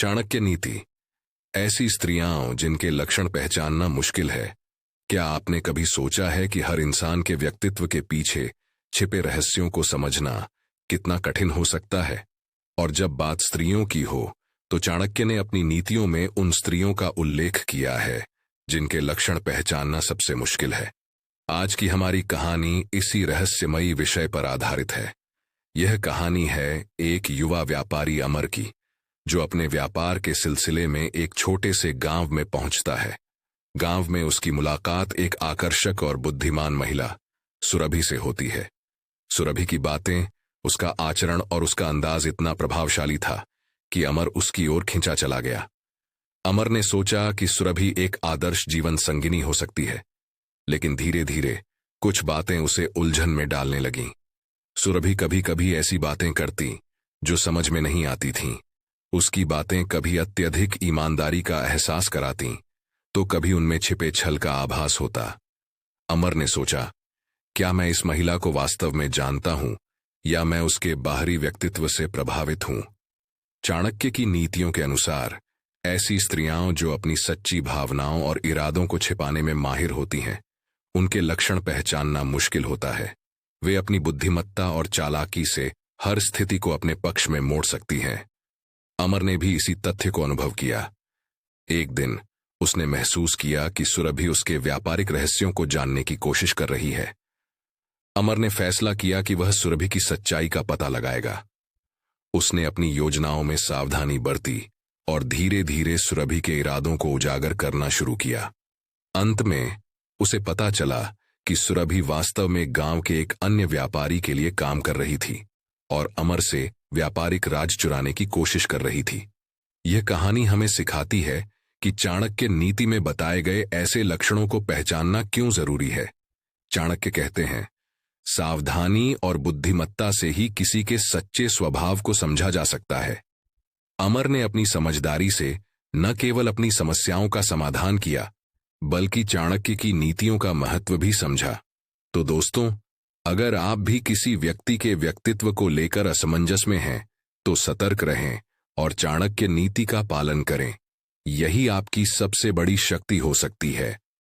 चाणक्य नीति। ऐसी स्त्रियां जिनके लक्षण पहचानना मुश्किल है। क्या आपने कभी सोचा है कि हर इंसान के व्यक्तित्व के पीछे छिपे रहस्यों को समझना कितना कठिन हो सकता है? और जब बात स्त्रियों की हो तो चाणक्य ने अपनी नीतियों में उन स्त्रियों का उल्लेख किया है जिनके लक्षण पहचानना सबसे मुश्किल है। आज की हमारी कहानी इसी रहस्यमयी विषय पर आधारित है। यह कहानी है एक युवा व्यापारी अमर की, जो अपने व्यापार के सिलसिले में एक छोटे से गांव में पहुंचता है। गांव में उसकी मुलाकात एक आकर्षक और बुद्धिमान महिला सुरभि से होती है। सुरभि की बातें, उसका आचरण और उसका अंदाज इतना प्रभावशाली था कि अमर उसकी ओर खिंचा चला गया। अमर ने सोचा कि सुरभि एक आदर्श जीवन संगिनी हो सकती है, लेकिन धीरे धीरे कुछ बातें उसे उलझन में डालने लगीं। सुरभि कभी कभी ऐसी बातें करती जो समझ में नहीं आती थीं। उसकी बातें कभी अत्यधिक ईमानदारी का एहसास करातीं, तो कभी उनमें छिपे छल का आभास होता। अमर ने सोचा, क्या मैं इस महिला को वास्तव में जानता हूं या मैं उसके बाहरी व्यक्तित्व से प्रभावित हूं? चाणक्य की नीतियों के अनुसार ऐसी स्त्रियां जो अपनी सच्ची भावनाओं और इरादों को छिपाने में माहिर होती हैं, उनके लक्षण पहचानना मुश्किल होता है। वे अपनी बुद्धिमत्ता और चालाकी से हर स्थिति को अपने पक्ष में मोड़ सकती हैं। अमर ने भी इसी तथ्य को अनुभव किया। एक दिन उसने महसूस किया कि सुरभि उसके व्यापारिक रहस्यों को जानने की कोशिश कर रही है। अमर ने फैसला किया कि वह सुरभि की सच्चाई का पता लगाएगा। उसने अपनी योजनाओं में सावधानी बरती और धीरे धीरे सुरभि के इरादों को उजागर करना शुरू किया। अंत में उसे पता चला कि सुरभि वास्तव में गांव के एक अन्य व्यापारी के लिए काम कर रही थी और अमर से व्यापारिक राज चुराने की कोशिश कर रही थी। यह कहानी हमें सिखाती है कि चाणक्य नीति में बताए गए ऐसे लक्षणों को पहचानना क्यों जरूरी है। चाणक्य कहते हैं, सावधानी और बुद्धिमत्ता से ही किसी के सच्चे स्वभाव को समझा जा सकता है। अमर ने अपनी समझदारी से न केवल अपनी समस्याओं का समाधान किया, बल्कि चाणक्य की नीतियों का महत्व भी समझा। तो दोस्तों, अगर आप भी किसी व्यक्ति के व्यक्तित्व को लेकर असमंजस में हैं, तो सतर्क रहें और चाणक्य नीति का पालन करें। यही आपकी सबसे बड़ी शक्ति हो सकती है।